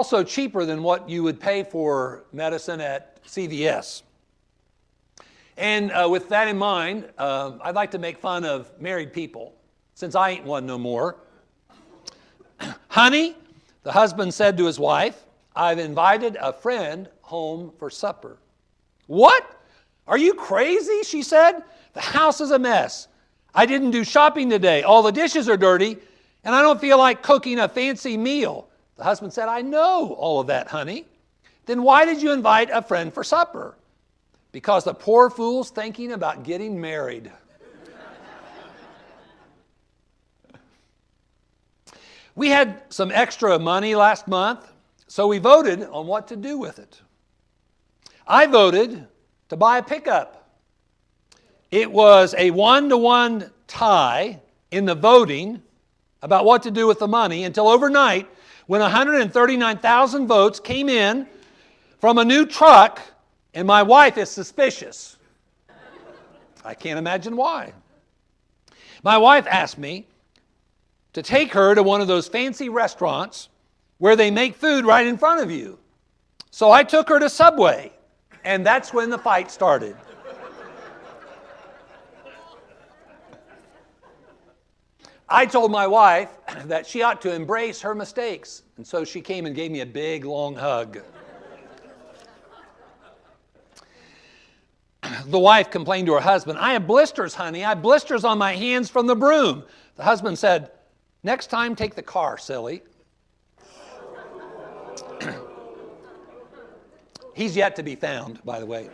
also cheaper than what you would pay for medicine at CVS. And with that in mind, I'd like to make fun of married people, since I ain't one no more. Honey, the husband said to his wife, I've invited a friend home for supper. What? Are you crazy? She said. The house is a mess. I didn't do shopping today. All the dishes are dirty, and I don't feel like cooking a fancy meal. The husband said, I know all of that, honey. Then why did you invite a friend for supper? Because the poor fool's thinking about getting married. We had some extra money last month, so we voted on what to do with it. I voted to buy a pickup. It was a 1-to-1 tie in the voting about what to do with the money until overnight when 139,000 votes came in from a new truck, and my wife is suspicious. I can't imagine why. My wife asked me to take her to one of those fancy restaurants where they make food right in front of you. So I took her to Subway, and that's when the fight started. I told my wife that she ought to embrace her mistakes, and so she came and gave me a big, long hug. The wife complained to her husband, I have blisters, honey. I have blisters on my hands from the broom. The husband said, next time, take the car, silly. He's yet to be found, by the way.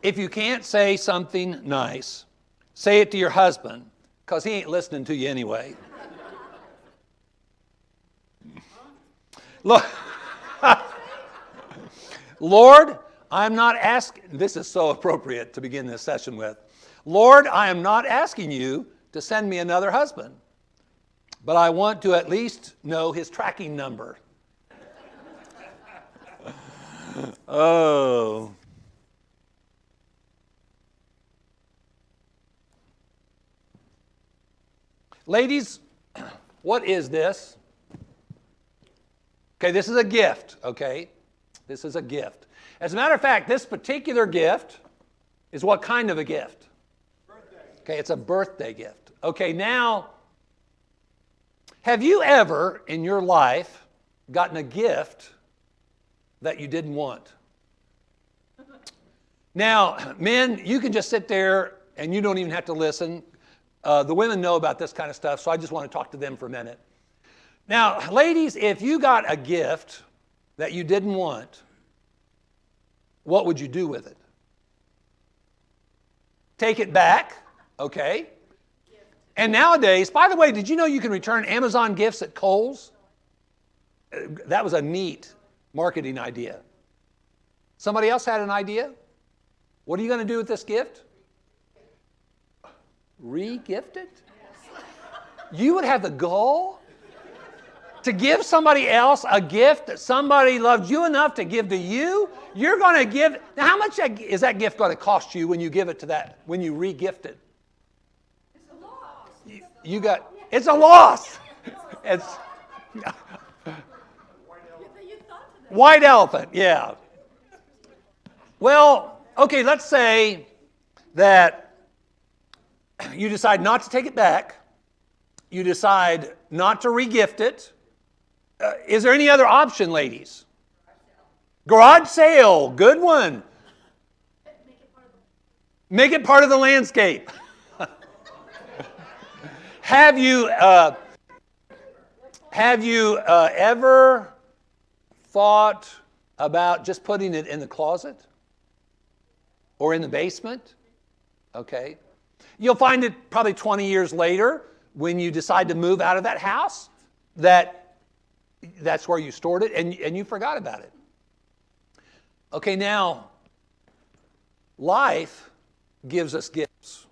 If you can't say something nice, say it to your husband, because he ain't listening to you anyway. Look, Lord, I'm not asking, this is so appropriate to begin this session with. Lord, I am not asking you to send me another husband, but I want to at least know his tracking number. Oh. Ladies, what is this? Okay, this is a gift, okay? This is a gift. As a matter of fact, this particular gift is what kind of a gift? Birthday. Okay, it's a birthday gift. Okay, now, have you ever in your life gotten a gift that you didn't want? Now, men, you can just sit there and you don't even have to listen. The women know about this kind of stuff, so I just want to talk to them for a minute. Now, ladies, if you got a gift that you didn't want, what would you do with it? Take it back, okay? And nowadays, by the way, did you know you can return Amazon gifts at Kohl's? That was a neat marketing idea. Somebody else had an idea? What are you going to do with this gift? Re-gift it? You would have the gall to give somebody else a gift that somebody loved you enough to give to you? You're going to give. Now, how much is that gift going to cost you when you give it to that, when you re-gift it? It's a loss. It's a loss. It's white elephant, yeah. Well, okay, let's say that you decide not to take it back. You decide not to re-gift it. Is there any other option, ladies? Garage sale. Good one. Make it part of the landscape. Have you ever thought about just putting it in the closet or in the basement? Okay. You'll find it probably 20 years later when you decide to move out of that house that's where you stored it and you forgot about it. Okay, now, life gives us gifts.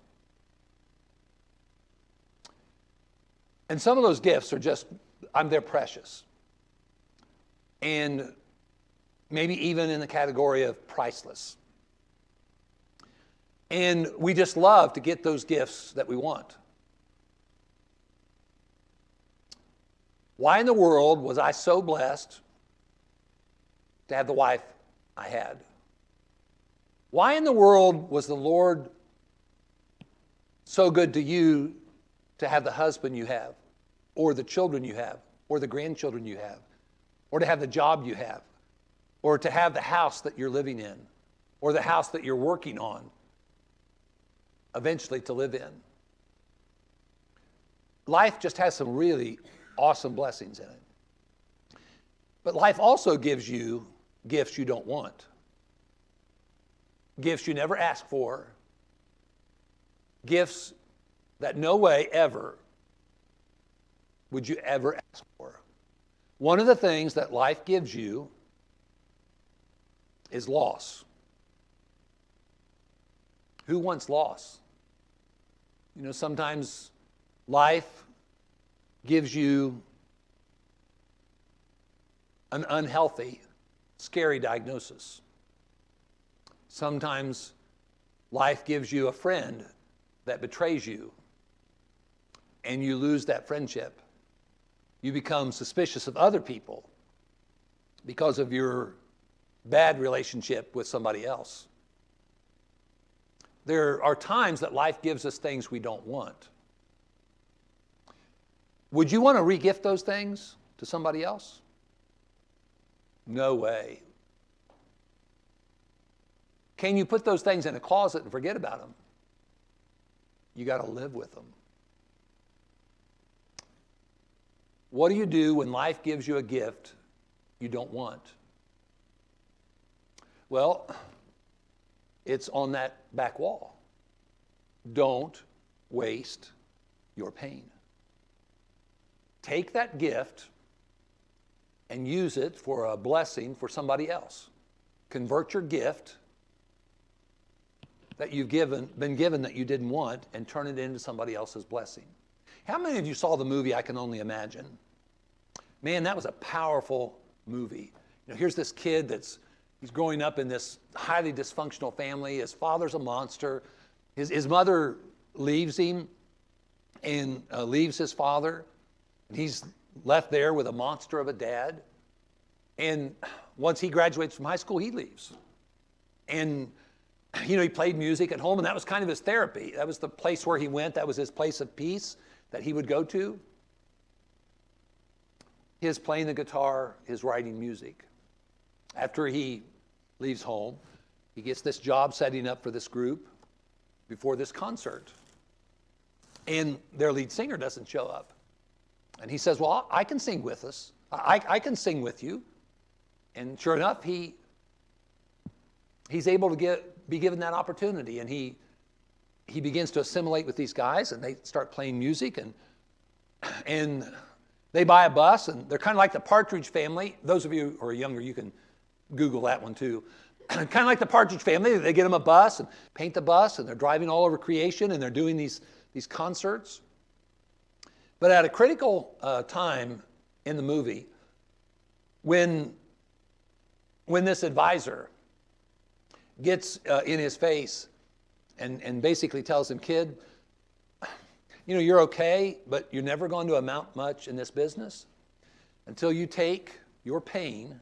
And some of those gifts are just, they're precious. And maybe even in the category of priceless. And we just love to get those gifts that we want. Why in the world was I so blessed to have the wife I had? Why in the world was the Lord so good to you to have the husband you have, or the children you have, or the grandchildren you have, or to have the job you have, or to have the house that you're living in, or the house that you're working on, eventually to live in? Life just has some really awesome blessings in it. But life also gives you gifts you don't want, gifts you never asked for, gifts that no way ever would you ever ask for. One of the things that life gives you is loss. Who wants loss? You know, sometimes life gives you an unhealthy, scary diagnosis. Sometimes life gives you a friend that betrays you, and you lose that friendship. You become suspicious of other people because of your bad relationship with somebody else. There are times that life gives us things we don't want. Would you want to re-gift those things to somebody else? No way. Can you put those things in a closet and forget about them? You got to live with them. What do you do when life gives you a gift you don't want? Well, it's on that back wall. Don't waste your pain. Take that gift and use it for a blessing for somebody else. Convert your gift that you've been given that you didn't want, and turn it into somebody else's blessing. How many of you saw the movie I Can Only Imagine? Man, that was a powerful movie. You know, here's this kid he's growing up in this highly dysfunctional family. His father's a monster. His mother leaves him and leaves his father. And he's left there with a monster of a dad. And once he graduates from high school, he leaves. And, you know, he played music at home, and that was kind of his therapy. That was the place where he went. That was his place of peace that he would go to. His playing the guitar, his writing music. After he leaves home, he gets this job setting up for this group before this concert. And their lead singer doesn't show up. And he says, well, I can sing with us. I can sing with you. And sure enough, he's able to be given that opportunity. And he begins to assimilate with these guys, and they start playing music. And they buy a bus, and they're kind of like the Partridge Family. Those of you who are younger, you can Google that one too. Kind of like the Partridge Family. They get them a bus and paint the bus, and they're driving all over creation, and they're doing these concerts. But at a critical time in the movie, when this advisor gets in his face and basically tells him, kid, you know, you're okay, but you're never going to amount much in this business until you take your pain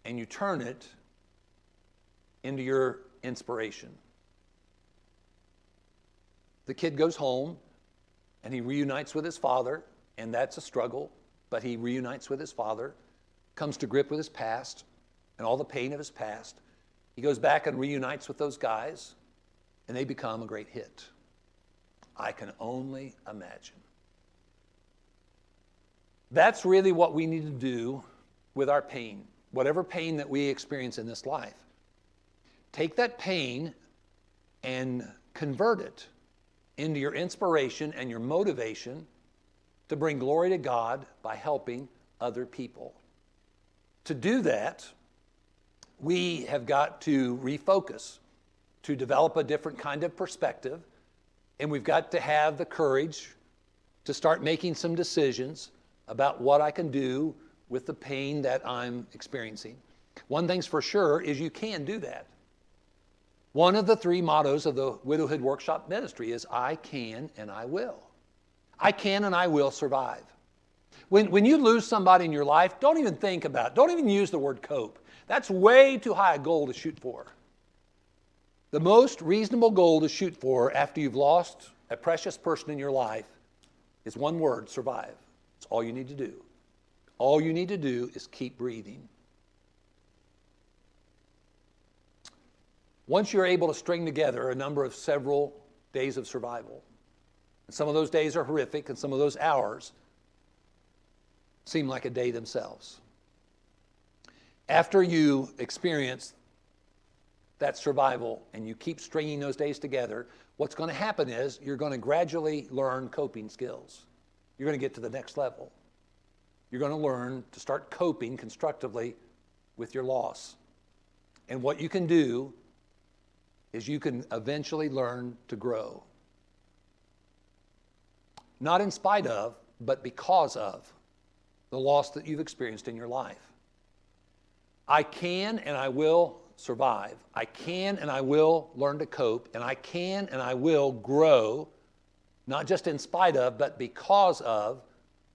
and you turn it into your inspiration. The kid goes home and he reunites with his father, and that's a struggle, but he reunites with his father, comes to grip with his past and all the pain of his past. He goes back and reunites with those guys, and they become a great hit. I Can Only Imagine. That's really what we need to do with our pain, whatever pain that we experience in this life. Take that pain and convert it into your inspiration and your motivation to bring glory to God by helping other people. To do that, we have got to refocus, to develop a different kind of perspective, and we've got to have the courage to start making some decisions about what I can do with the pain that I'm experiencing. One thing's for sure is you can do that. One of the 3 mottos of the Widowhood Workshop Ministry is I can and I will. I can and I will survive. When you lose somebody in your life, don't even think about it. Don't even use the word cope. That's way too high a goal to shoot for. The most reasonable goal to shoot for after you've lost a precious person in your life is one word: survive. It's all you need to do. All you need to do is keep breathing. Once you're able to string together a number of several days of survival, and some of those days are horrific, and some of those hours seem like a day themselves. After you experience that survival and you keep stringing those days together, what's going to happen is you're going to gradually learn coping skills. You're going to get to the next level. You're going to learn to start coping constructively with your loss. And what you can do is you can eventually learn to grow. Not in spite of, but because of the loss that you've experienced in your life. I can and I will survive. I can and I will learn to cope, and I can and I will grow, not just in spite of, but because of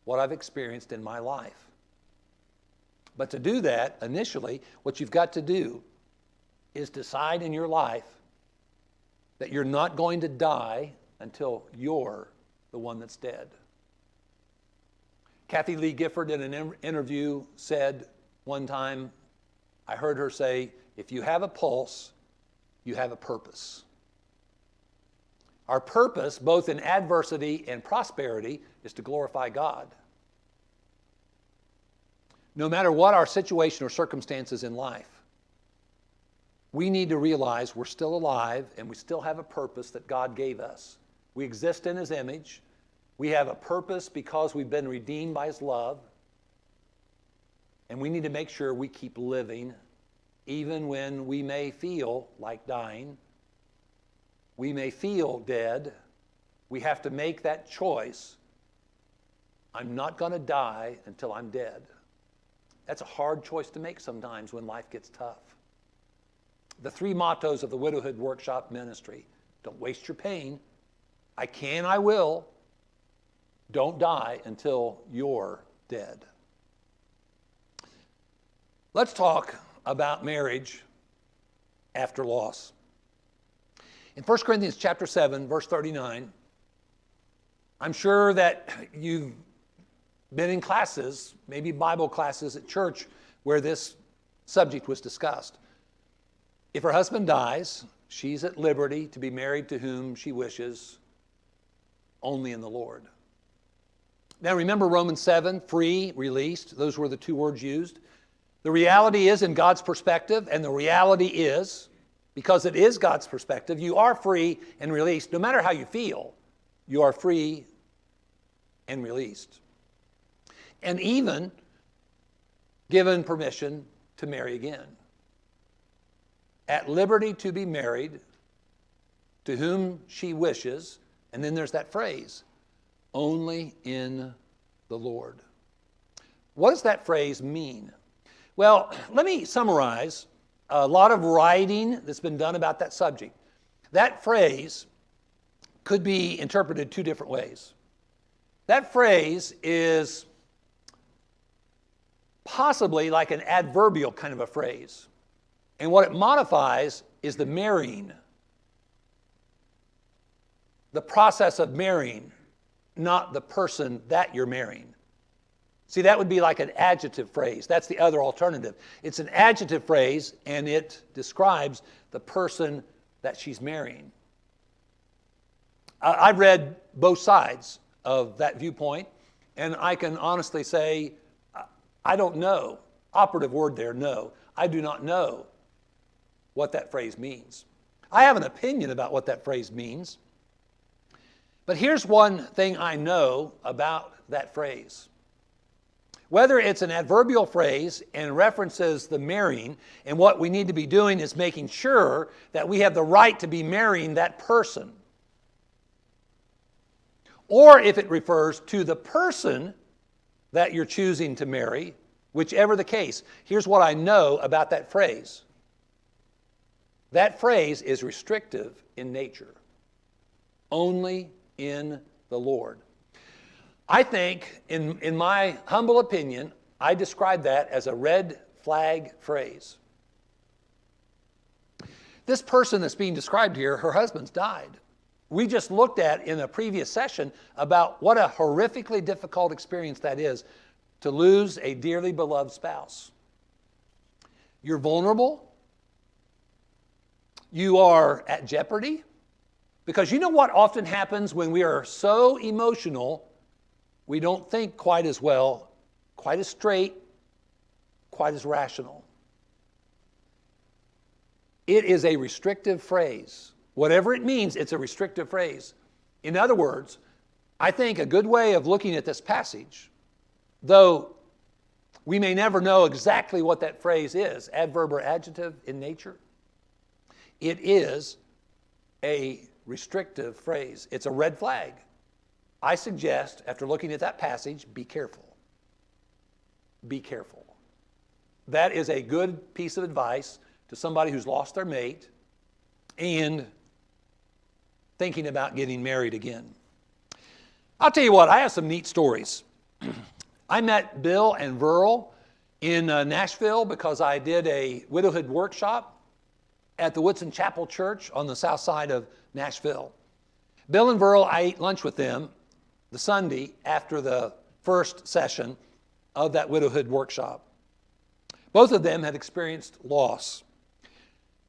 what I've experienced in my life. But to do that, initially, what you've got to do is decide in your life that you're not going to die until you're the one that's dead. Kathy Lee Gifford in an interview said one time, I heard her say, if you have a pulse, you have a purpose. Our purpose, both in adversity and prosperity, is to glorify God. No matter what our situation or circumstances in life, we need to realize we're still alive and we still have a purpose that God gave us. We exist in His image. We have a purpose because we've been redeemed by His love. And we need to make sure we keep living even when we may feel like dying. We may feel dead. We have to make that choice. I'm not going to die until I'm dead. That's a hard choice to make sometimes when life gets tough. The 3 mottos of the Widowhood Workshop Ministry: don't waste your pain. I can, I will. Don't die until you're dead. Let's talk about marriage after loss. In 1 Corinthians Chapter 7, verse 39, I'm sure that you've been in classes, maybe Bible classes at church, where this subject was discussed. If her husband dies, she's at liberty to be married to whom she wishes, only in the Lord. Now remember Romans 7, free, released. Those were the 2 words used. The reality is, in God's perspective, and the reality is, because it is God's perspective, you are free and released. No matter how you feel, you are free and released. And even given permission to marry again. At liberty to be married to whom she wishes, and then there's that phrase, only in the Lord. What does that phrase mean? Well, let me summarize a lot of writing that's been done about that subject. That phrase could be interpreted 2 different ways. That phrase is possibly like an adverbial kind of a phrase. And what it modifies is the marrying. The process of marrying, not the person that you're marrying. See, that would be like an adjective phrase. That's the other alternative. It's an adjective phrase, and it describes the person that she's marrying. I've read both sides of that viewpoint, and I can honestly say, I don't know. Operative word there, no. I do not know what that phrase means. I have an opinion about what that phrase means. But here's one thing I know about that phrase. Whether it's an adverbial phrase and references the marrying, and what we need to be doing is making sure that we have the right to be marrying that person. Or if it refers to the person that you're choosing to marry, whichever the case, here's what I know about that phrase. That phrase is restrictive in nature. Only in the Lord. I think, in my humble opinion, I describe that as a red flag phrase. This person that's being described here, her husband's died. We just looked at in a previous session about what a horrifically difficult experience that is to lose a dearly beloved spouse. You're vulnerable. You are at jeopardy. Because you know what often happens when we are so emotional, we don't think quite as well, quite as straight, quite as rational. It is a restrictive phrase. Whatever it means, it's a restrictive phrase. In other words, I think a good way of looking at this passage, though we may never know exactly what that phrase is, adverb or adjective in nature, it is a restrictive phrase. It's a red flag. I suggest, after looking at that passage, be careful. Be careful. That is a good piece of advice to somebody who's lost their mate and thinking about getting married again. I'll tell you what, I have some neat stories. I met Bill and Verl in Nashville because I did a widowhood workshop at the Woodson Chapel Church on the south side of Nashville. Bill and Verl, I ate lunch with them the Sunday after the first session of that widowhood workshop. Both of them had experienced loss.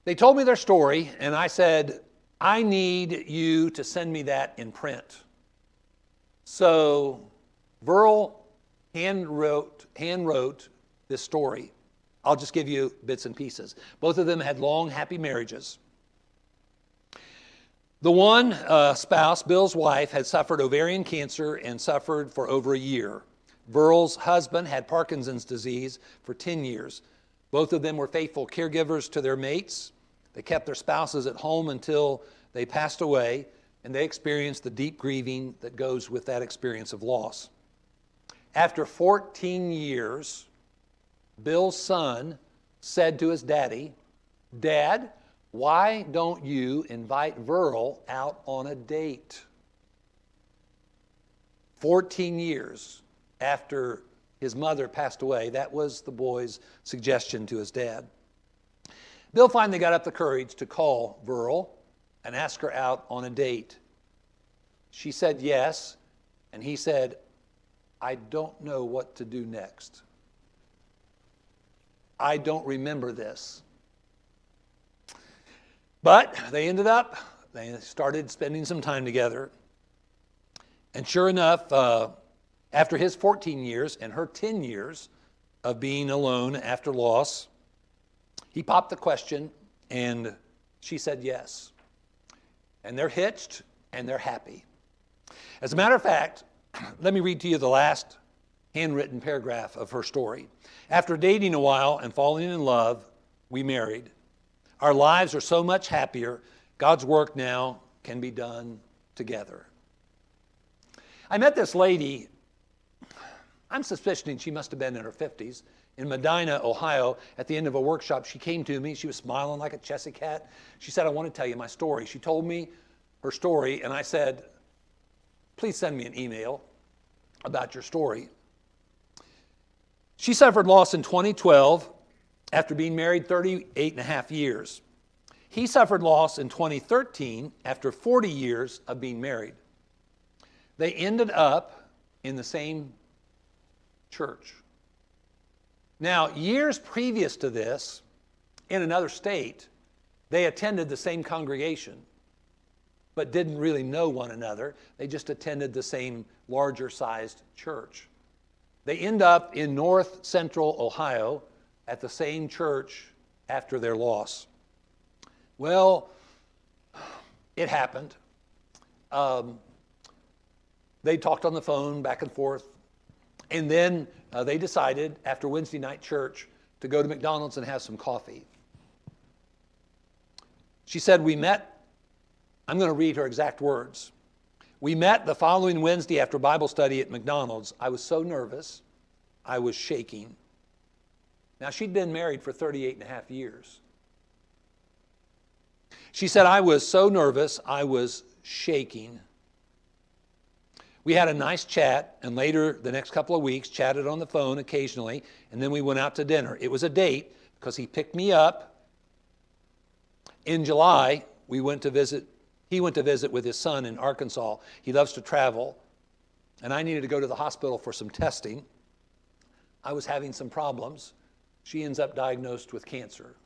They told me their story, and I said, I need you to send me that in print. So Verl hand wrote this story. I'll just give you bits and pieces. Both of them had long, happy marriages. The one spouse, Bill's wife, had suffered ovarian cancer and suffered for over a year. Verl's husband had Parkinson's disease for 10 years. Both of them were faithful caregivers to their mates. They kept their spouses at home until they passed away, and they experienced the deep grieving that goes with that experience of loss. After 14 years, Bill's son said to his daddy, Dad, why don't you invite Verl out on a date? 14 years after his mother passed away, that was the boy's suggestion to his dad. Bill finally got up the courage to call Verl and ask her out on a date. She said yes, and he said, I don't know what to do next. I don't remember this. But they started spending some time together. And sure enough, after his 14 years and her 10 years of being alone after loss, he popped the question and she said yes. And they're hitched and they're happy. As a matter of fact, let me read to you the last handwritten paragraph of her story. After dating a while and falling in love, we married. Our lives are so much happier. God's work now can be done together. I met this lady, I'm suspicioning she must have been in her 50s, in Medina, Ohio, at the end of a workshop. She came to me. She was smiling like a Chessy cat. She said, I want to tell you my story. She told me her story, and I said, please send me an email about your story. She suffered loss in 2012 after being married 38 and a half years. He suffered loss in 2013 after 40 years of being married. They ended up in the same church. Now, years previous to this, in another state, they attended the same congregation, but didn't really know one another. They just attended the same larger sized church. They end up in north central Ohio at the same church after their loss. Well, it happened. They talked on the phone back and forth. And then they decided after Wednesday night church to go to McDonald's and have some coffee. She said, we met, I'm going to read her exact words. We met the following Wednesday after Bible study at McDonald's. I was so nervous, I was shaking. Now, she'd been married for 38 and a half years. She said, I was so nervous, I was shaking. We had a nice chat, and later, the next couple of weeks, chatted on the phone occasionally, and then we went out to dinner. It was a date because he picked me up. In July, he went to visit with his son in Arkansas. He loves to travel, and I needed to go to the hospital for some testing. I was having some problems. She ends up diagnosed with cancer.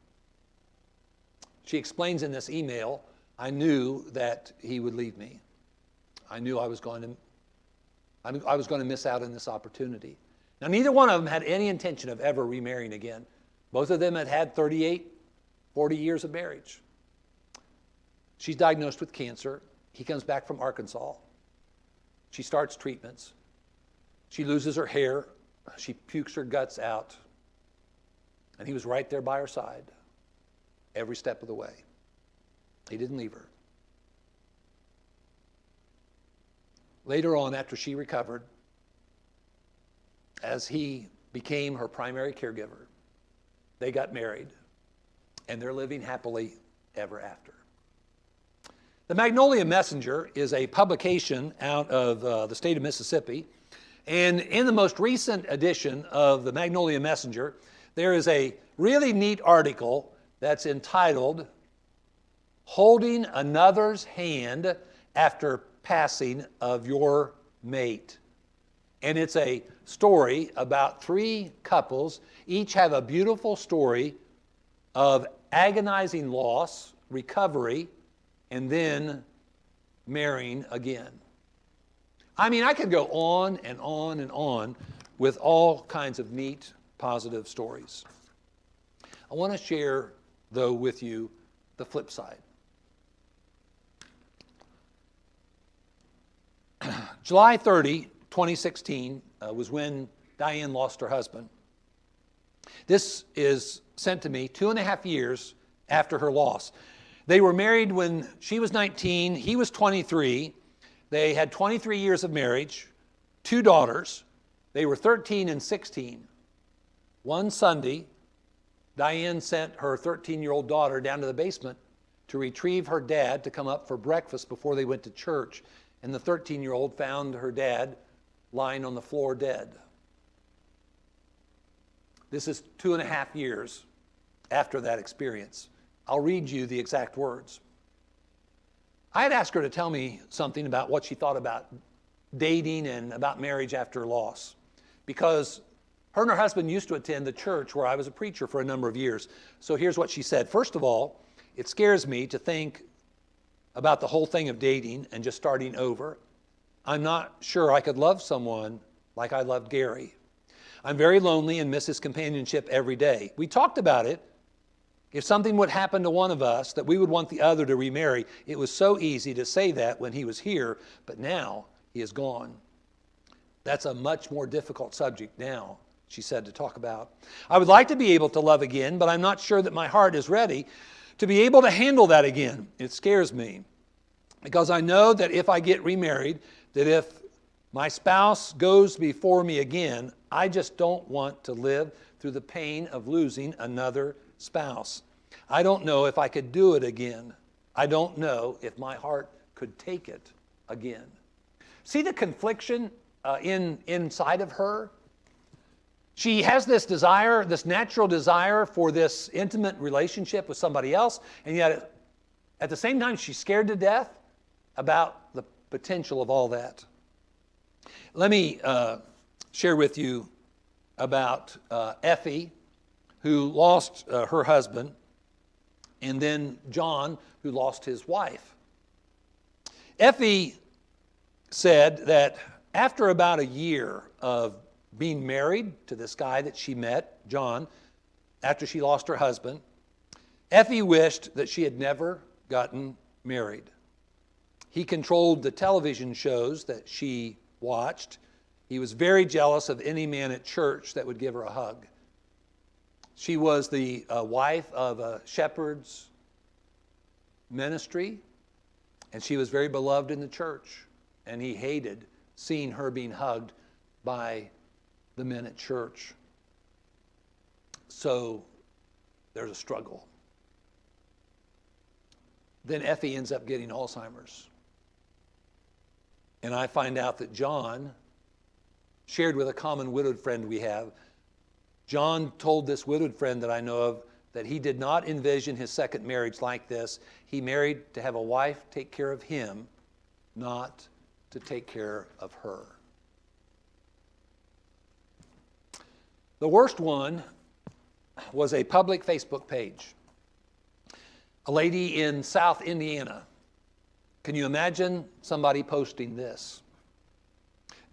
She explains in this email, I knew that he would leave me. I knew I was going to miss out on this opportunity. Now, neither one of them had any intention of ever remarrying again. Both of them had had 38, 40 years of marriage. She's diagnosed with cancer. He comes back from Arkansas. She starts treatments. She loses her hair. She pukes her guts out. And he was right there by her side every step of the way. He didn't leave her. Later on, after she recovered, as he became her primary caregiver, they got married, and they're living happily ever after. The Magnolia Messenger is a publication out of the state of Mississippi, and in the most recent edition of the Magnolia Messenger, there is a really neat article that's entitled, "Holding Another's Hand After Passing of Your Mate." And it's a story about 3 couples. Each have a beautiful story of agonizing loss, recovery, and then marrying again. I mean, I could go on and on and on with all kinds of neat, positive stories. I want to share, though, with you the flip side. July 30, 2016 was when Diane lost her husband. This is sent to me 2.5 years after her loss. They were married when she was 19, he was 23. They had 23 years of marriage, 2 daughters. They were 13 and 16. One Sunday, Diane sent her 13-year-old daughter down to the basement to retrieve her dad to come up for breakfast before they went to church. And the 13-year-old found her dad lying on the floor dead. This is 2.5 years after that experience. I'll read you the exact words. I had asked her to tell me something about what she thought about dating and about marriage after loss, because her and her husband used to attend the church where I was a preacher for a number of years. So here's what she said. First of all, it scares me to think about the whole thing of dating and just starting over. I'm not sure I could love someone like I loved Gary. I'm very lonely and miss his companionship every day. We talked about it. If something would happen to one of us that we would want the other to remarry, it was so easy to say that when he was here, but now he is gone. That's a much more difficult subject now, she said, to talk about. I would like to be able to love again, but I'm not sure that my heart is ready to be able to handle that again. It scares me because I know that if I get remarried, that if my spouse goes before me again, I just don't want to live through the pain of losing another spouse. I don't know if I could do it again. I don't know if my heart could take it again. See the confliction inside of her? She has this desire, this natural desire for this intimate relationship with somebody else, and yet at the same time she's scared to death about the potential of all that. Let me share with you about Effie, who lost her husband, and then John, who lost his wife. Effie said that after about a year of being married to this guy that she met, John, after she lost her husband, Effie wished that she had never gotten married. He controlled the television shows that she watched. He was very jealous of any man at church that would give her a hug. She was the wife of a shepherd's ministry, and she was very beloved in the church, and he hated seeing her being hugged by the men at church. So there's a struggle. Then Effie ends up getting Alzheimer's. and I find out that John shared with a common widowed friend we have. John told this widowed friend that I know of that he did not envision his second marriage like this. He married to have a wife take care of him, not to take care of her. The worst one was a public Facebook page. A lady in South Indiana. Can you imagine somebody posting this?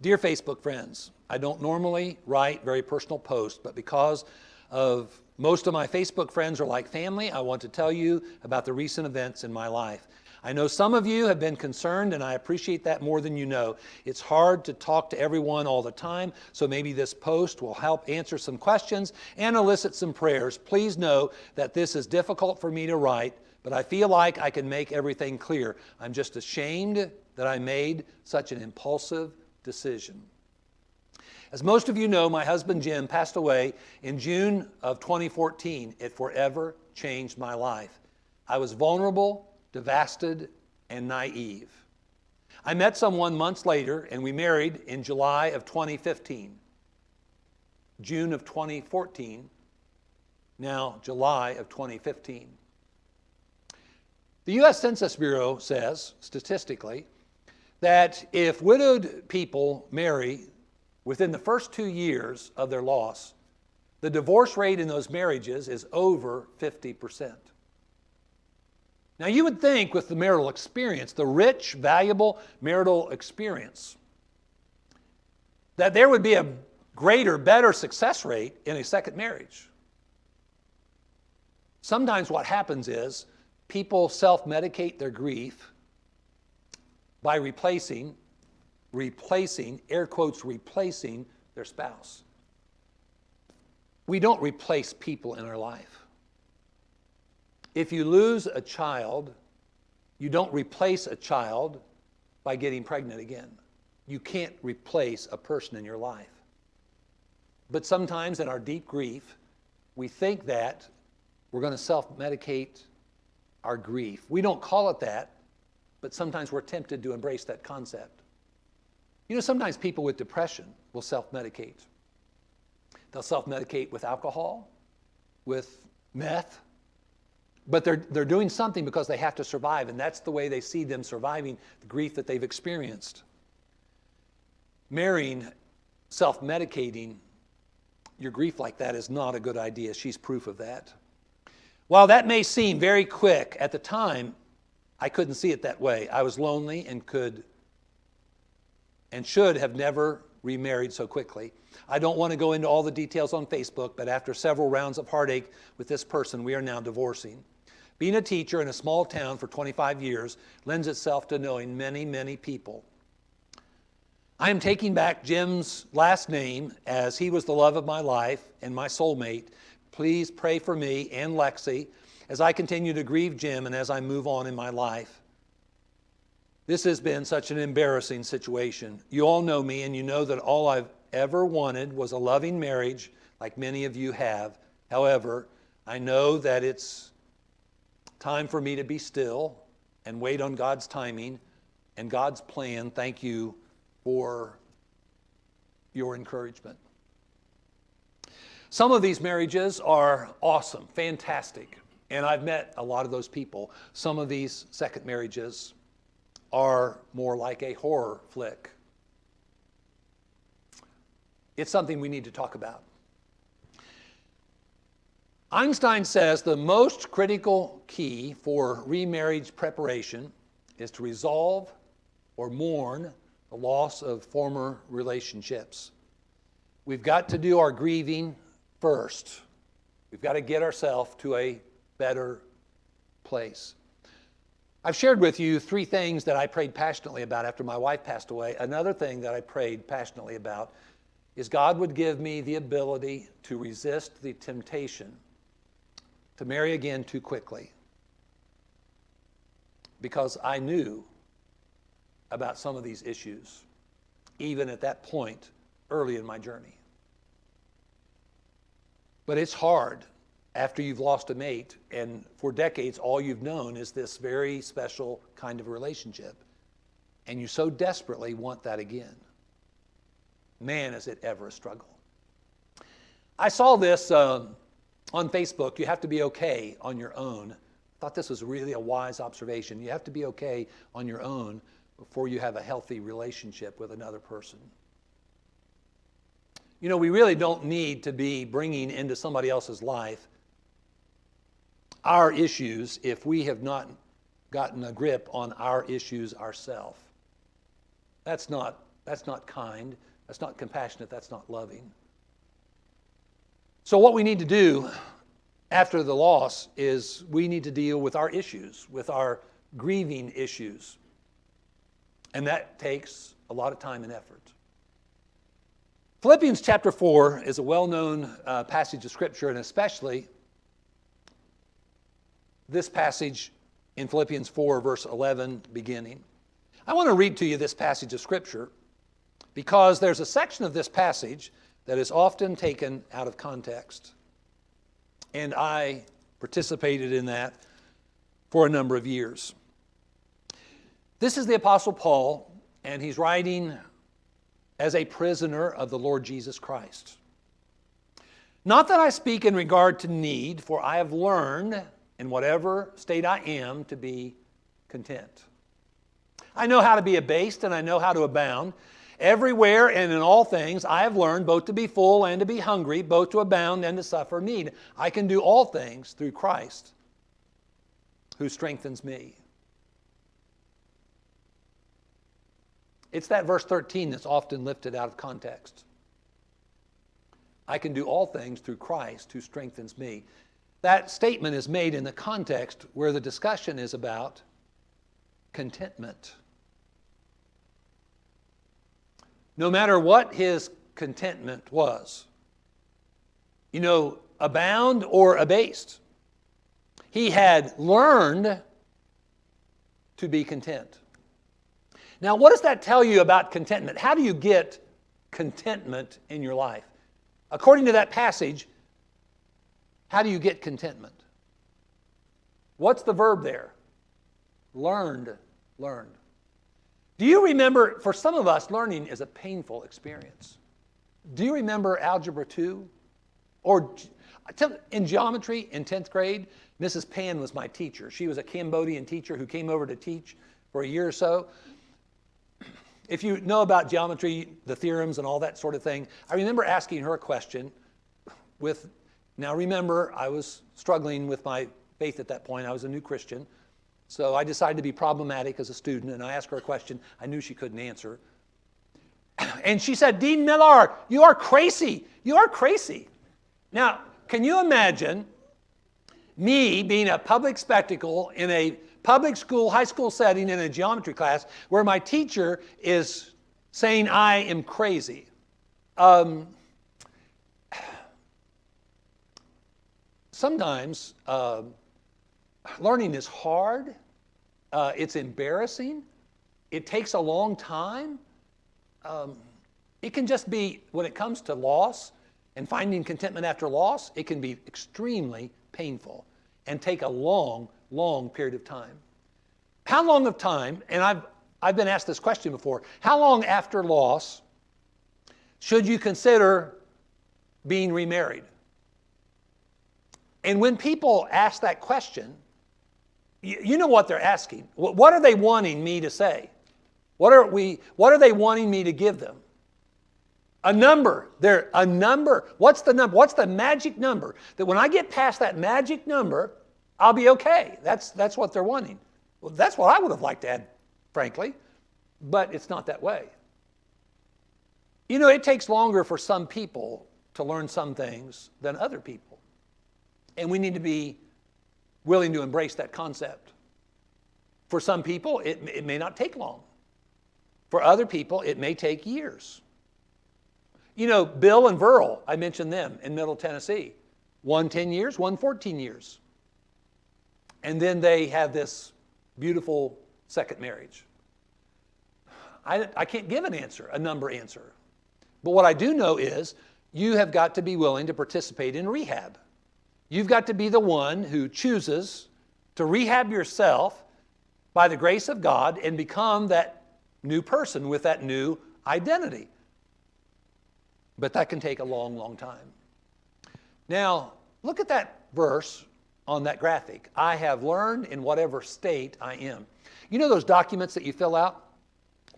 Dear Facebook friends, I don't normally write very personal posts, but because of most of my Facebook friends are like family, I want to tell you about the recent events in my life. I know some of you have been concerned, and I appreciate that more than you know. It's hard to talk to everyone all the time, so maybe this post will help answer some questions and elicit some prayers. Please know that this is difficult for me to write, but I feel like I can make everything clear. I'm just ashamed that I made such an impulsive decision. As most of you know, my husband Jim passed away in June of 2014. It forever changed my life. I was vulnerable, devastated, and naive. I met someone months later, and we married in July of 2015. June of 2014, now July of 2015. The U.S. Census Bureau says, statistically, that if widowed people marry within the first 2 years of their loss, the divorce rate in those marriages is over 50%. Now you would think with the marital experience, the rich, valuable marital experience, that there would be a greater, better success rate in a second marriage. Sometimes what happens is people self-medicate their grief by replacing, air quotes, replacing their spouse. We don't replace people in our life. If you lose a child, you don't replace a child by getting pregnant again. You can't replace a person in your life. But sometimes in our deep grief, we think that we're going to self-medicate our grief. We don't call it that, but sometimes we're tempted to embrace that concept. You know, sometimes people with depression will self-medicate. They'll self-medicate with alcohol, with meth, but they're doing something because they have to survive, and that's the way they see them surviving the grief that they've experienced. Marrying, self-medicating your grief like that is not a good idea. She's proof of that. While that may seem very quick, at the time, I couldn't see it that way. I was lonely and should have never remarried so quickly. I don't want to go into all the details on Facebook, but after several rounds of heartache with this person, we are now divorcing. Being a teacher in a small town for 25 years lends itself to knowing many, many people. I am taking back Jim's last name as he was the love of my life and my soulmate. Please pray for me and Lexi as I continue to grieve Jim and as I move on in my life. This has been such an embarrassing situation. You all know me, and you know that all I've ever wanted was a loving marriage like many of you have. However, I know that it's time for me to be still and wait on God's timing and God's plan. Thank you for your encouragement. Some of these marriages are awesome, fantastic, and I've met a lot of those people. Some of these second marriages are more like a horror flick. It's something we need to talk about. Einstein says the most critical key for remarriage preparation is to resolve or mourn the loss of former relationships. We've got to do our grieving first. We've got to get ourselves to a better place. I've shared with you 3 things that I prayed passionately about after my wife passed away. Another thing that I prayed passionately about is God would give me the ability to resist the temptation to marry again too quickly, because I knew about some of these issues, even at that point early in my journey. But it's hard after you've lost a mate, and for decades all you've known is this very special kind of relationship. and you so desperately want that again. Man, is it ever a struggle. I saw this on Facebook. You have to be okay on your own. I thought this was really a wise observation. You have to be okay on your own before you have a healthy relationship with another person. You know, we really don't need to be bringing into somebody else's life our issues if we have not gotten a grip on our issues ourselves. That's not kind. That's not compassionate. That's not loving. So what we need to do after the loss is we need to deal with our issues, with our grieving issues. And that takes a lot of time and effort. Philippians Chapter 4 is a well-known passage of Scripture, and especially this passage in Philippians 4, verse 11, beginning. I want to read to you this passage of Scripture because there's a section of this passage that is often taken out of context. And I participated in that for a number of years. This is the Apostle Paul, and he's writing as a prisoner of the Lord Jesus Christ. Not that I speak in regard to need, for I have learned in whatever state I am to be content. I know how to be abased and I know how to abound. Everywhere and in all things I have learned both to be full and to be hungry, both to abound and to suffer need. I can do all things through Christ who strengthens me. It's that verse 13 that's often lifted out of context. I can do all things through Christ who strengthens me. That statement is made in the context where the discussion is about contentment. No matter what his contentment was, abound or abased, he had learned to be content. Now, what does that tell you about contentment? How do you get contentment in your life? According to that passage, how do you get contentment? What's the verb there? Learned. Do you remember, for some of us, learning is a painful experience. Do you remember Algebra 2? Or in geometry in 10th grade, Mrs. Pan was my teacher. She was a Cambodian teacher who came over to teach for a year or so. If you know about geometry, the theorems and all that sort of thing, I remember asking her a question now remember, I was struggling with my faith at that point. I was a new Christian. So I decided to be problematic as a student, and I asked her a question I knew she couldn't answer. And she said, "Dean Miller, you are crazy. You are crazy." Now, can you imagine me being a public spectacle in a public school, high school setting in a geometry class where my teacher is saying I am crazy? Sometimes learning is hard. It's embarrassing. It takes a long time. It can just be, when it comes to loss and finding contentment after loss, it can be extremely painful and take a long, long period of time. How long of time, and I've been asked this question before, how long after loss should you consider being remarried? And when people ask that question, you know what they're asking. What are they wanting me to say? What are they wanting me to give them? A number. A number. What's the number? What's the magic number? That when I get past that magic number, I'll be okay. That's what they're wanting. Well, that's what I would have liked to add, frankly. But it's not that way. It takes longer for some people to learn some things than other people. And we need to be willing to embrace that concept. For some people, it may not take long. For other people, it may take years. Bill and Verl, I mentioned them in Middle Tennessee. One 10 years, one 14 years. And then they have this beautiful second marriage. I can't give a number answer. But what I do know is you have got to be willing to participate in rehab. You've got to be the one who chooses to rehab yourself by the grace of God and become that new person with that new identity. But that can take a long, long time. Now, look at that verse on that graphic. I have learned in whatever state I am. You know those documents that you fill out?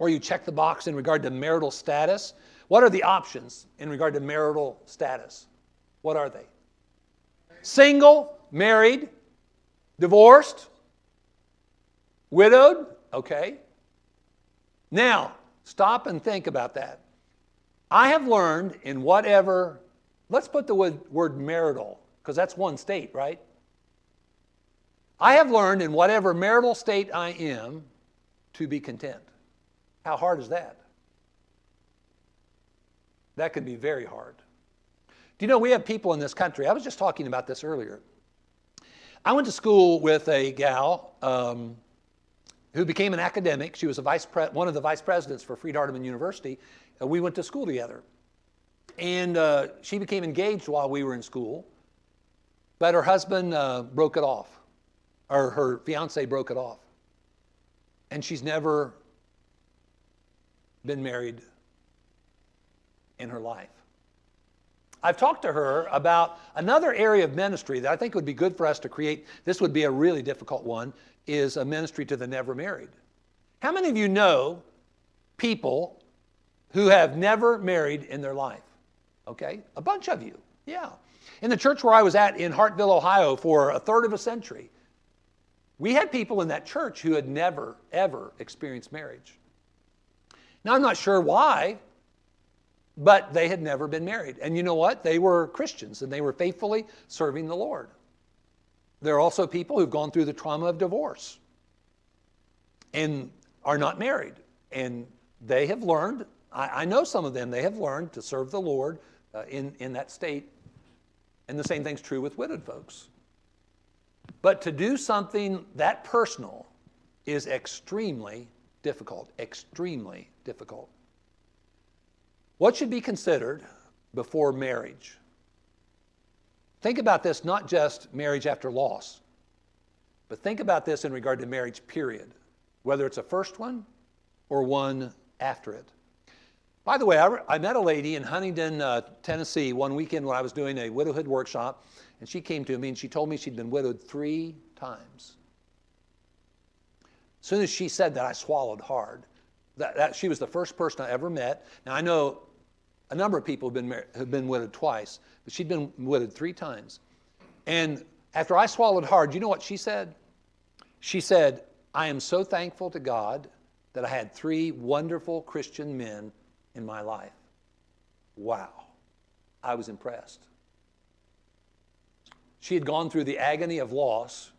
Or you check the box in regard to marital status? What are the options in regard to marital status? What are they? Single, married, divorced, widowed, okay. Now, stop and think about that. I have learned in whatever, let's put the word marital, because that's one state, right? I have learned in whatever marital state I am to be content. How hard is that? That can be very hard. Do you know we have people in this country, I was just talking about this earlier. I went to school with a gal who became an academic. She was one of the vice presidents for Freed-Hardeman University. We went to school together. And she became engaged while we were in school. But her husband broke it off. Or her fiance broke it off. And she's never been married in her life. I've talked to her about another area of ministry that I think would be good for us to create. This would be a really difficult one, is a ministry to the never married. How many of you know people who have never married in their life? Okay, a bunch of you, yeah. In the church where I was at in Hartville, Ohio for a third of a century, we had people in that church who had never, ever experienced marriage. Now, I'm not sure why, but they had never been married. And you know what? They were Christians, and they were faithfully serving the Lord. There are also people who've gone through the trauma of divorce and are not married. And they have learned, I know some of them, they have learned to serve the Lord in that state. And the same thing's true with widowed folks. But to do something that personal is extremely difficult, extremely difficult. What should be considered before marriage? Think about this, not just marriage after loss, but think about this in regard to marriage, period, whether it's a first one or one after it. By the way, I met a lady in Huntington, Tennessee one weekend when I was doing a widowhood workshop, and she came to me and she told me she'd been widowed 3 times. As soon as she said that, I swallowed hard. She was the first person I ever met. Now, I know a number of people have been widowed twice, but she'd been widowed 3 times. And after I swallowed hard, you know what she said? She said, I am so thankful to God that I had 3 wonderful Christian men in my life. Wow. I was impressed. She had gone through the agony of loss,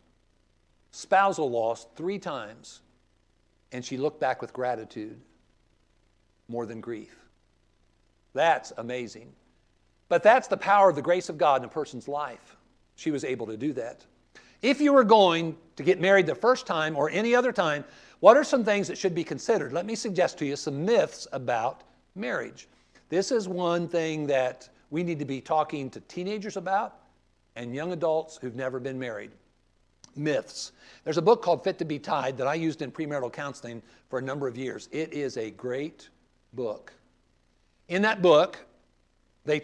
spousal loss, 3 times, and she looked back with gratitude more than grief. That's amazing. But that's the power of the grace of God in a person's life. She was able to do that. If you were going to get married the first time or any other time, what are some things that should be considered? Let me suggest to you some myths about marriage. This is one thing that we need to be talking to teenagers about and young adults who've never been married. Myths. There's a book called Fit to be Tied that I used in premarital counseling for a number of years. It is a great book. In that book, this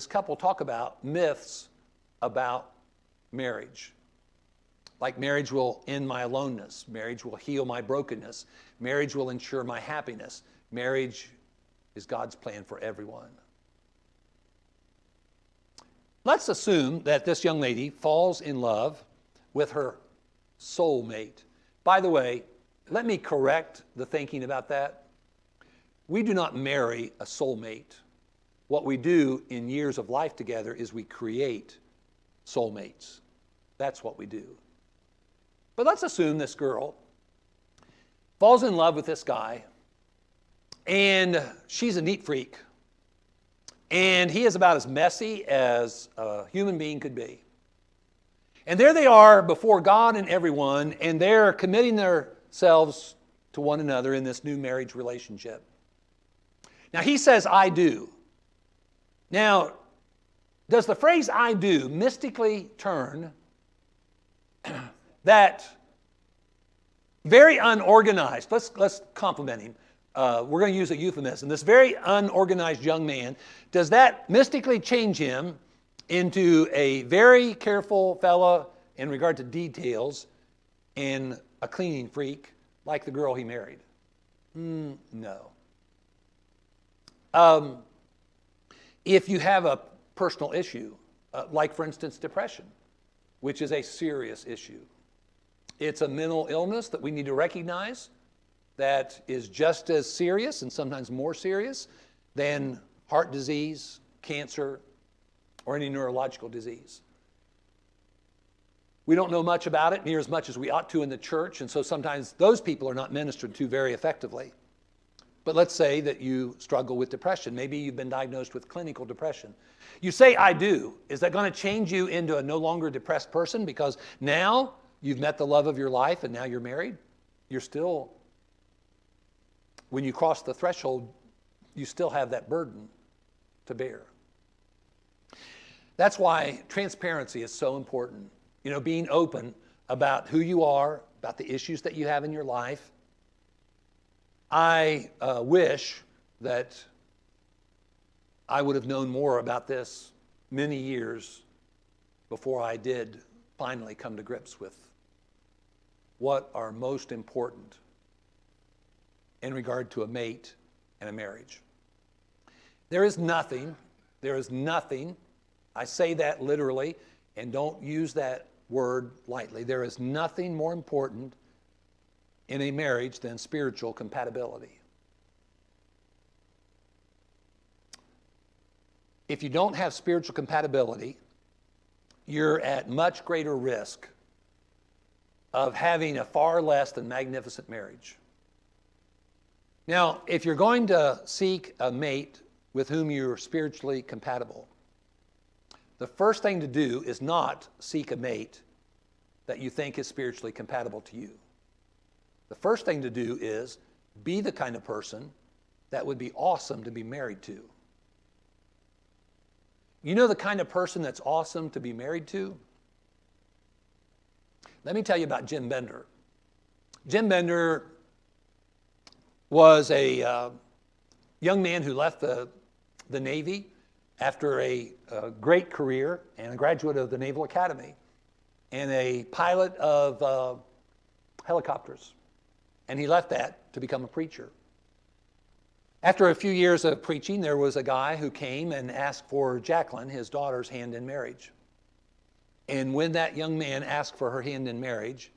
couple talk about myths about marriage. Like marriage will end my aloneness. Marriage will heal my brokenness. Marriage will ensure my happiness. Marriage is God's plan for everyone. Let's assume that this young lady falls in love with her soulmate. By the way, let me correct the thinking about that. We do not marry a soulmate. What we do in years of life together is we create soulmates. That's what we do. But let's assume this girl falls in love with this guy, and she's a neat freak. And he is about as messy as a human being could be. And there they are before God and everyone, and they're committing themselves to one another in this new marriage relationship. Now, he says, I do. Now, does the phrase I do mystically turn that Very unorganized. Let's compliment him. We're going to use a euphemism. This very unorganized young man, does that mystically change him into a very careful fella in regard to details and a cleaning freak like the girl he married? No. If you have a personal issue, like for instance depression, which is a serious issue, it's a mental illness that we need to recognize that is just as serious and sometimes more serious than heart disease, cancer, or any neurological disease. We don't know much about it, near as much as we ought to in the church, and so sometimes those people are not ministered to very effectively. But let's say that you struggle with depression. Maybe you've been diagnosed with clinical depression. You say, I do. Is that going to change you into a no longer depressed person because now you've met the love of your life and now you're married? You're still, when you cross the threshold, you still have that burden to bear. That's why transparency is so important. You know, being open about who you are, about the issues that you have in your life. I wish that I would have known more about this many years before I did finally come to grips with what are most important in regard to a mate and a marriage. There is nothing, I say that literally, and don't use that word lightly. There is nothing more important in a marriage than spiritual compatibility. If you don't have spiritual compatibility, you're at much greater risk of having a far less than magnificent marriage. Now, if you're going to seek a mate with whom you're spiritually compatible, the first thing to do is not seek a mate that you think is spiritually compatible to you. The first thing to do is be the kind of person that would be awesome to be married to. You know the kind of person that's awesome to be married to? Let me tell you about Jim Bender. Jim Bender was a young man who left the Navy after a great career and a graduate of the Naval Academy and a pilot of helicopters. And he left that to become a preacher. After a few years of preaching, there was a guy who came and asked for Jacqueline, his daughter's hand in marriage. And when that young man asked for her hand in marriage,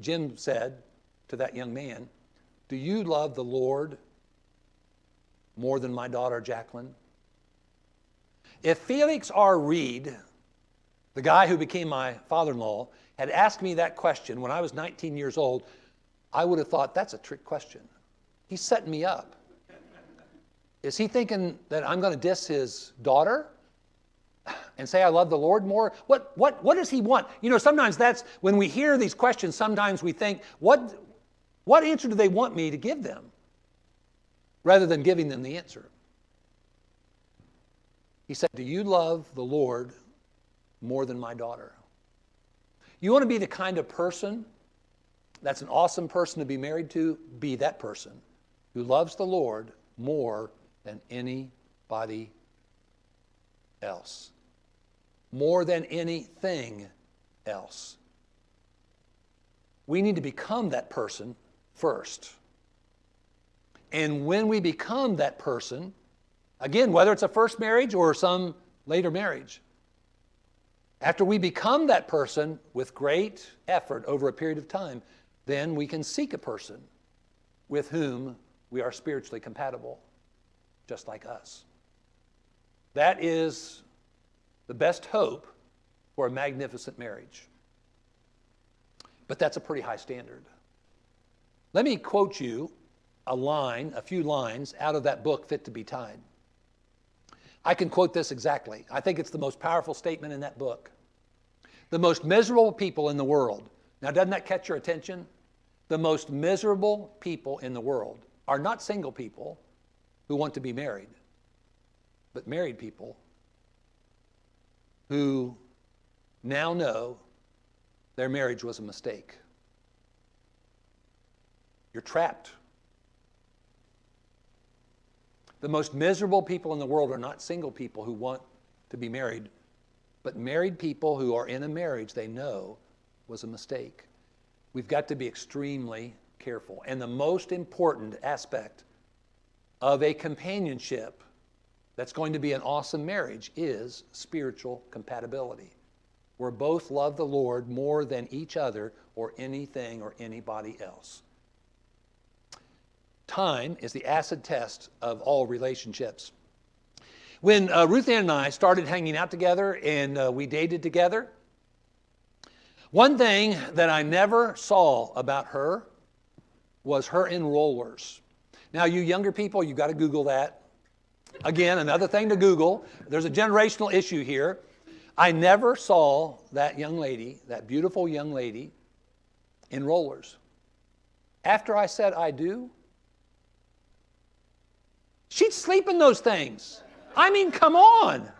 Jim said to that young man, "Do you love the Lord more than my daughter Jacqueline?" If Felix R. Reed, the guy who became my father-in-law, had asked me that question when I was 19 years old, I would have thought, that's a trick question. He's setting me up. Is he thinking that I'm going to diss his daughter and say I love the Lord more? What does he want? You know, sometimes that's, when we hear these questions, sometimes we think, what answer do they want me to give them? Rather than giving them the answer. He said, do you love the Lord more than my daughter? You want to be the kind of person that's an awesome person to be married to? Be that person who loves the Lord more than anybody else. More than anything else. We need to become that person first. And when we become that person, again, whether it's a first marriage or some later marriage, after we become that person with great effort over a period of time, then we can seek a person with whom we are spiritually compatible, just like us. That is the best hope for a magnificent marriage. But that's a pretty high standard. Let me quote you a few lines out of that book, Fit to be Tied. I can quote this exactly. I think it's the most powerful statement in that book. The most miserable people in the world. Now, doesn't that catch your attention? The most miserable people in the world are not single people who want to be married, but married people who now know their marriage was a mistake. You're trapped. The most miserable people in the world are not single people who want to be married, but married people who are in a marriage they know was a mistake. We've got to be extremely careful. And the most important aspect of a companionship that's going to be an awesome marriage is spiritual compatibility, where both love the Lord more than each other or anything or anybody else. Time is the acid test of all relationships. When Ruth Ann and I started hanging out together and we dated together, one thing that I never saw about her was her enrollers. Now, you younger people, you've got to Google that. Again, another thing to Google. There's a generational issue here. I never saw that young lady, that beautiful young lady, in rollers. After I said I do, she'd sleep in those things. I mean, come on.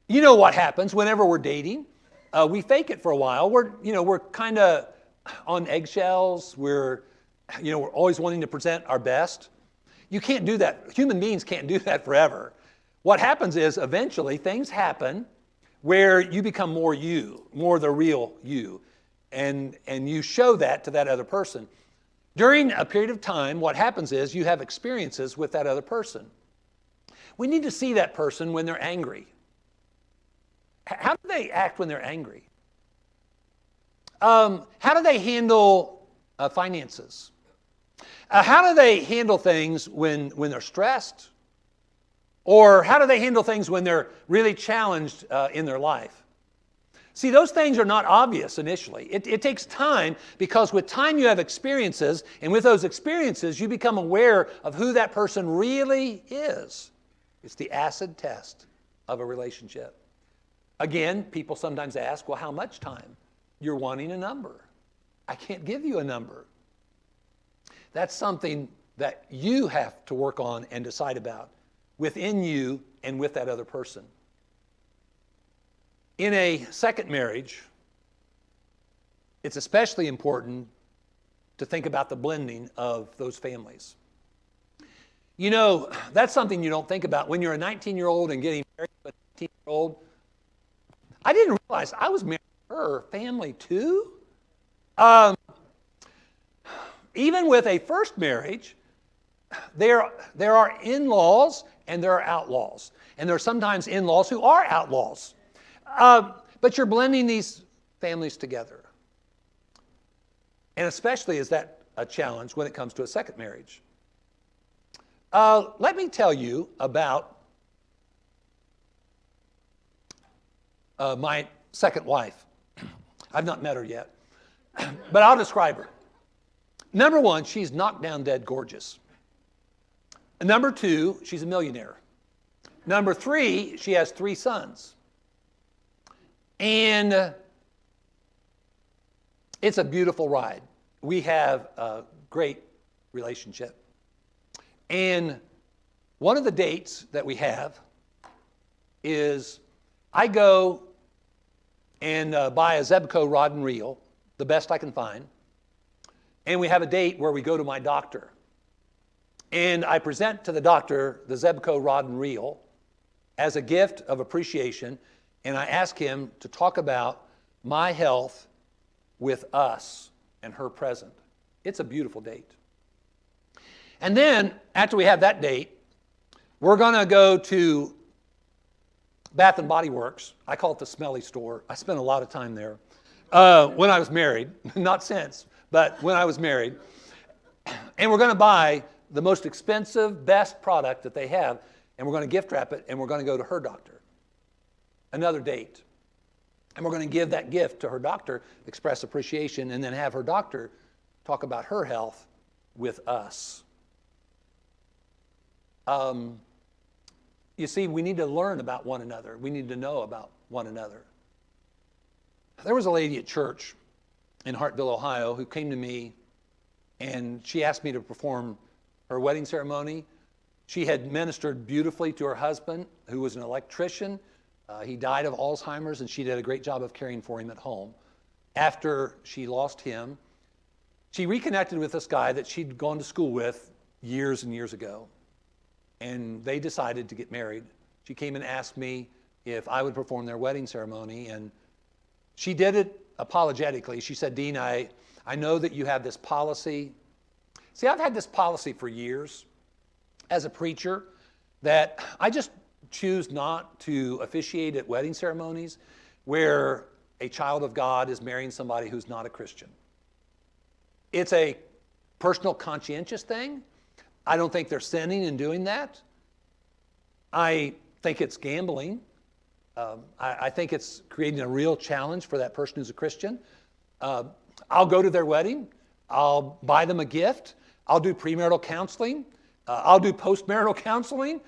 You know what happens whenever we're dating? We fake it for a while. We're kind of on eggshells. We're always wanting to present our best. You can't do that. Human beings can't do that forever. What happens is eventually things happen where you become more you, more the real you, and you show that to that other person. During a period of time, what happens is you have experiences with that other person. We need to see that person when they're angry. How do they act when they're angry? How do they handle finances? How do they handle things when they're stressed? Or how do they handle things when they're really challenged in their life? See, those things are not obvious initially. It takes time, because with time you have experiences, and with those experiences you become aware of who that person really is. It's the acid test of a relationship. Again, people sometimes ask, well, how much time? You're wanting a number. I can't give you a number. That's something that you have to work on and decide about within you and with that other person. In a second marriage, it's especially important to think about the blending of those families. You know, that's something you don't think about. When you're a 19-year-old and getting married to a 19-year-old, I didn't realize I was married to her family too. Even with a first marriage, there are in-laws and there are outlaws. And there are sometimes in-laws who are outlaws. But you're blending these families together. And especially is that a challenge when it comes to a second marriage. Let me tell you about my second wife. I've not met her yet, but I'll describe her. Number one, she's knocked down dead gorgeous. Number two, she's a millionaire. Number three, she has 3 sons. And it's a beautiful ride. We have a great relationship. And one of the dates that we have is I go and buy a Zebco rod and reel, the best I can find. And we have a date where we go to my doctor. And I present to the doctor the Zebco rod and reel as a gift of appreciation. And I ask him to talk about my health with us and her present. It's a beautiful date. And then, after we have that date, we're going to go to Bath and Body Works. I call it the smelly store. I spent a lot of time there when I was married. Not since, but when I was married. And we're going to buy the most expensive, best product that they have, and we're going to gift wrap it, and we're going to go to her doctor. Another date. And we're going to give that gift to her doctor, express appreciation, and then have her doctor talk about her health with us. You see, we need to learn about one another. We need to know about one another. There was a lady at church in Hartville, Ohio, who came to me, and she asked me to perform her wedding ceremony. She had ministered beautifully to her husband, who was an electrician. He died of Alzheimer's, and she did a great job of caring for him at home. After she lost him, She reconnected with this guy that she'd gone to school with years and years ago. And they decided to get married. She came and asked me if I would perform their wedding ceremony. And she did it apologetically. She said, Dean, I know that you have this policy. See, I've had this policy for years as a preacher that I just choose not to officiate at wedding ceremonies where a child of God is marrying somebody who's not a Christian. It's a personal conscientious thing. I don't think they're sinning in doing that. I think it's gambling. I think it's creating a real challenge for that person who's a Christian. I'll go to their wedding. I'll buy them a gift. I'll do premarital counseling. I'll do postmarital counseling.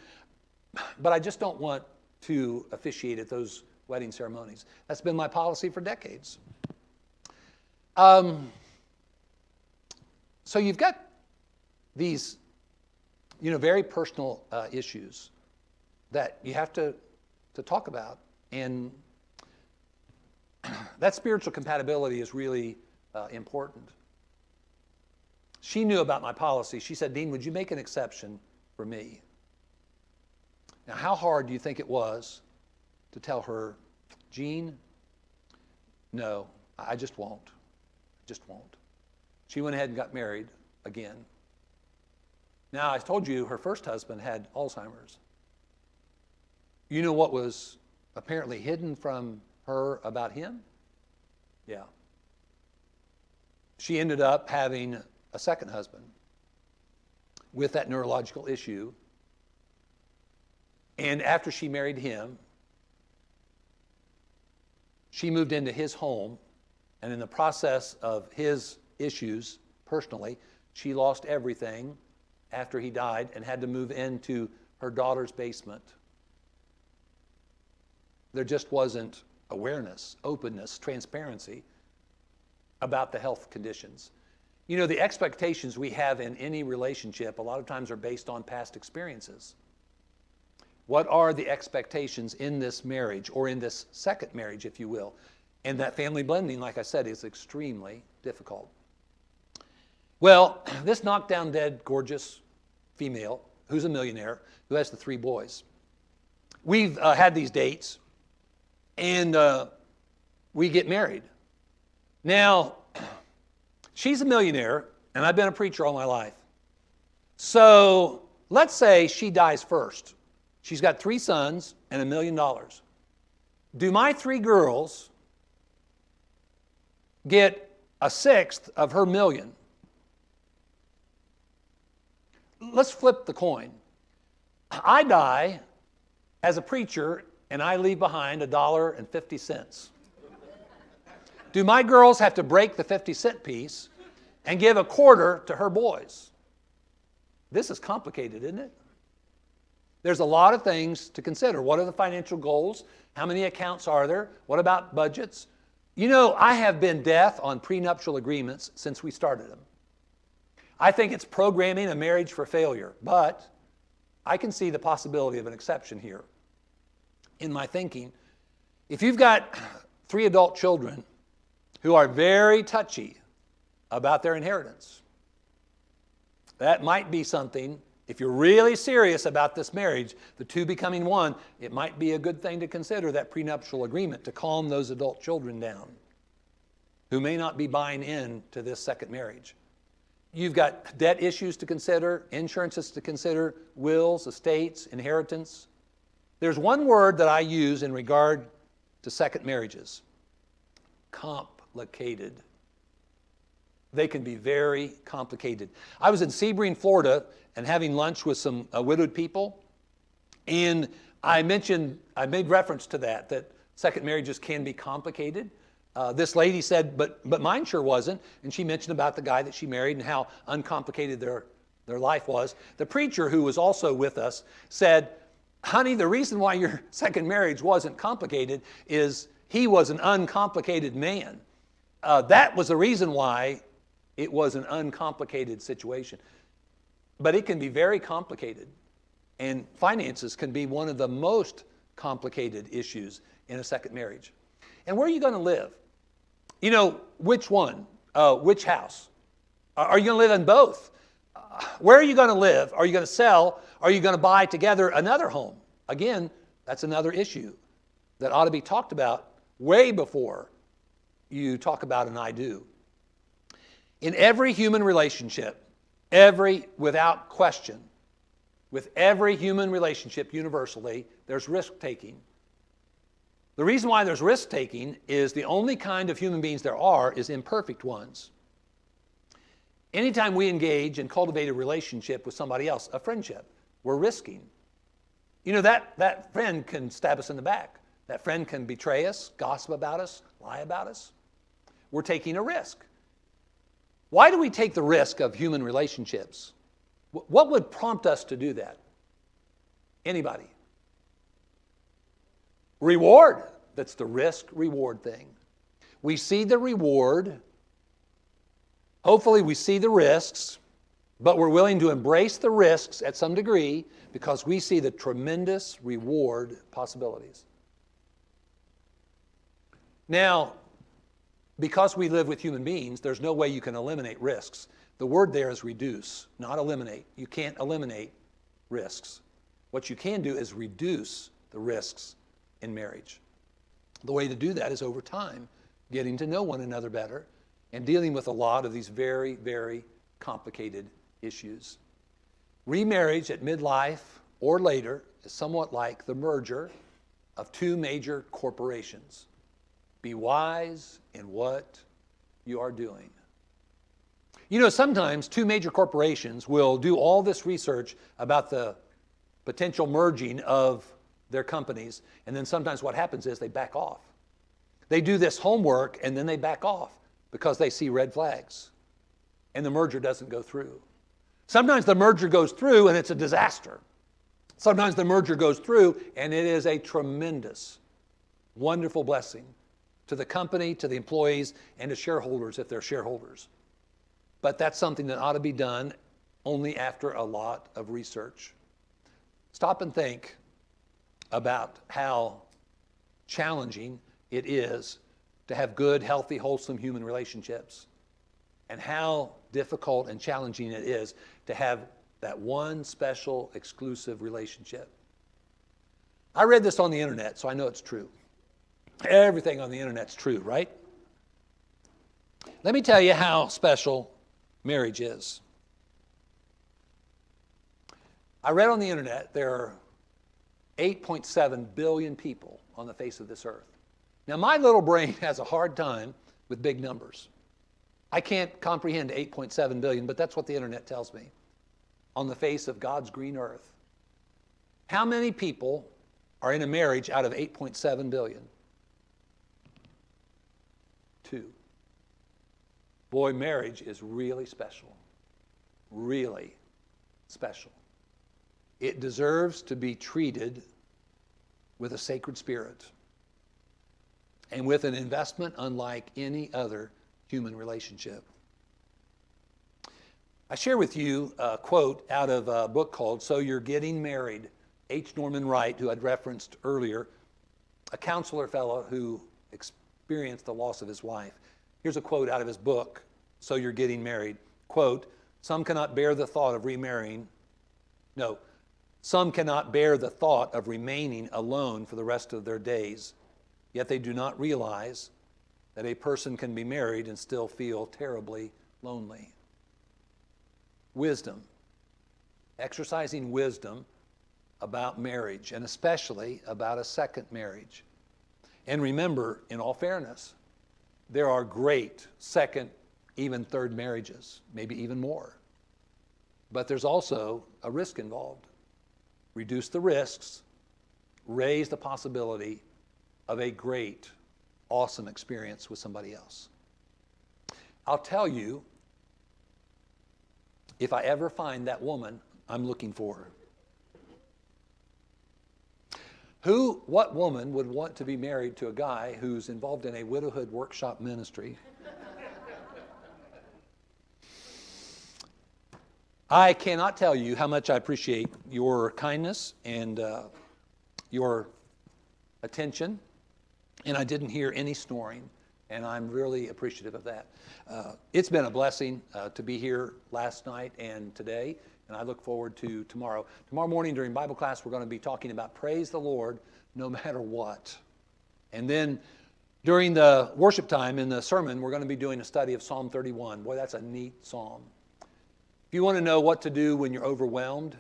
But I just don't want to officiate at those wedding ceremonies. That's been my policy for decades. So you've got these, very personal issues that you have to talk about. And that spiritual compatibility is really important. She knew about my policy. She said, Dean, would you make an exception for me? Now, how hard do you think it was to tell her, Jean, no, I just won't. I just won't. She went ahead and got married again. Now, I told you her first husband had Alzheimer's. You know what was apparently hidden from her about him? Yeah. She ended up having a second husband with that neurological issue. And after she married him, she moved into his home. And in the process of his issues personally, she lost everything after he died and had to move into her daughter's basement. There just wasn't awareness, openness, transparency about the health conditions. The expectations we have in any relationship a lot of times are based on past experiences. What are the expectations in this marriage or in this second marriage, if you will? And that family blending, like I said, is extremely difficult. Well, this knocked down dead, gorgeous female who's a millionaire, who has the 3 boys. We've had these dates, and we get married. Now, she's a millionaire, and I've been a preacher all my life. So let's say she dies first. She's got 3 sons and $1 million. Do my 3 girls get a sixth of her million? Let's flip the coin. I die as a preacher and I leave behind $1.50. Do my girls have to break the 50-cent piece and give a quarter to her boys? This is complicated, isn't it? There's a lot of things to consider. What are the financial goals? How many accounts are there? What about budgets? I have been deaf on prenuptial agreements since we started them. I think it's programming a marriage for failure, but I can see the possibility of an exception here. In my thinking, if you've got 3 adult children who are very touchy about their inheritance, that might be something. If you're really serious about this marriage, the 2 becoming one, it might be a good thing to consider that prenuptial agreement to calm those adult children down who may not be buying into this second marriage. You've got debt issues to consider, insurances to consider, wills, estates, inheritance. There's one word that I use in regard to second marriages: complicated. They can be very complicated. I was in Sebring, Florida, and having lunch with some widowed people, and I made reference to that second marriages can be complicated. This lady said, but mine sure wasn't, and she mentioned about the guy that she married and how uncomplicated their life was. The preacher, who was also with us, said, honey, the reason why your second marriage wasn't complicated is he was an uncomplicated man. That was the reason why it was an uncomplicated situation. But it can be very complicated. And finances can be one of the most complicated issues in a second marriage. And where are you going to live? Which one? Which house? Are you going to live in both? Where are you going to live? Are you going to sell? Are you going to buy together another home? Again, that's another issue that ought to be talked about way before you talk about an I do. In every human relationship, without question, with every human relationship universally, there's risk-taking. The reason why there's risk-taking is the only kind of human beings there are is imperfect ones. Anytime we engage and cultivate a relationship with somebody else, a friendship, we're risking. You know, that friend can stab us in the back. That friend can betray us, gossip about us, lie about us. We're taking a risk. Why do we take the risk of human relationships? What would prompt us to do that? Anybody? Reward. That's the risk-reward thing. We see the reward. Hopefully we see the risks, but we're willing to embrace the risks at some degree because we see the tremendous reward possibilities. Now, because we live with human beings, there's no way you can eliminate risks. The word there is reduce, not eliminate. You can't eliminate risks. What you can do is reduce the risks in marriage. The way to do that is over time, getting to know one another better and dealing with a lot of these very, very complicated issues. Remarriage at midlife or later is somewhat like the merger of two major corporations. Be wise in what you are doing. You know, sometimes two major corporations will do all this research about the potential merging of their companies, and then sometimes what happens is they back off. They do this homework and then they back off because they see red flags and the merger doesn't go through. Sometimes the merger goes through and it's a disaster. Sometimes the merger goes through and it is a tremendous, wonderful blessing to the company, to the employees, and to shareholders if they're shareholders. But that's something that ought to be done only after a lot of research. Stop and think about how challenging it is to have good, healthy, wholesome human relationships, and how difficult and challenging it is to have that one special, exclusive relationship. I read this on the internet, so I know it's true. Everything on the internet's true, right? Let me tell you how special marriage is. I read on the internet there are 8.7 billion people on the face of this earth. Now, my little brain has a hard time with big numbers. I can't comprehend 8.7 billion, but that's what the internet tells me. On the face of God's green earth. How many people are in a marriage out of 8.7 billion? 2. Boy, marriage is really special. Really special. It deserves to be treated with a sacred spirit and with an investment unlike any other human relationship. I share with you a quote out of a book called So You're Getting Married. H. Norman Wright, who I'd referenced earlier, a counselor fellow who experienced the loss of his wife. Here's a quote out of his book, So You're Getting Married. Quote, some cannot bear the thought of remaining alone for the rest of their days, yet they do not realize that a person can be married and still feel terribly lonely. Wisdom. Exercising wisdom about marriage, and especially about a second marriage. And remember, in all fairness, there are great second, even third marriages, maybe even more. But there's also a risk involved. Reduce the risks, raise the possibility of a great, awesome experience with somebody else. I'll tell you, if I ever find that woman I'm looking for. What woman would want to be married to a guy who's involved in a widowhood workshop ministry? I cannot tell you how much I appreciate your kindness and your attention, and I didn't hear any snoring. and I'm really appreciative of that. It's been a blessing to be here last night and today, and I look forward to tomorrow. Tomorrow morning during Bible class, we're going to be talking about praise the Lord no matter what. And then during the worship time in the sermon, we're going to be doing a study of Psalm 31. Boy, that's a neat psalm. If you want to know what to do when you're overwhelmed,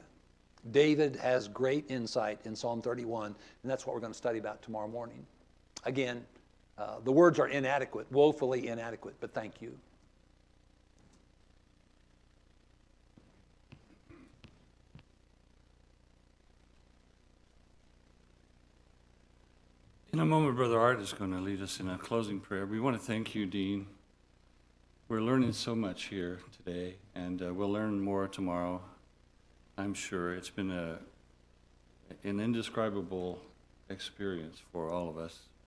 David has great insight in Psalm 31, and that's what we're going to study about tomorrow morning. Again, the words are inadequate, woefully inadequate, but thank you. In a moment, Brother Art is going to lead us in a closing prayer. We want to thank you, Dean. We're learning so much here today, and we'll learn more tomorrow, I'm sure. It's been an indescribable experience for all of us.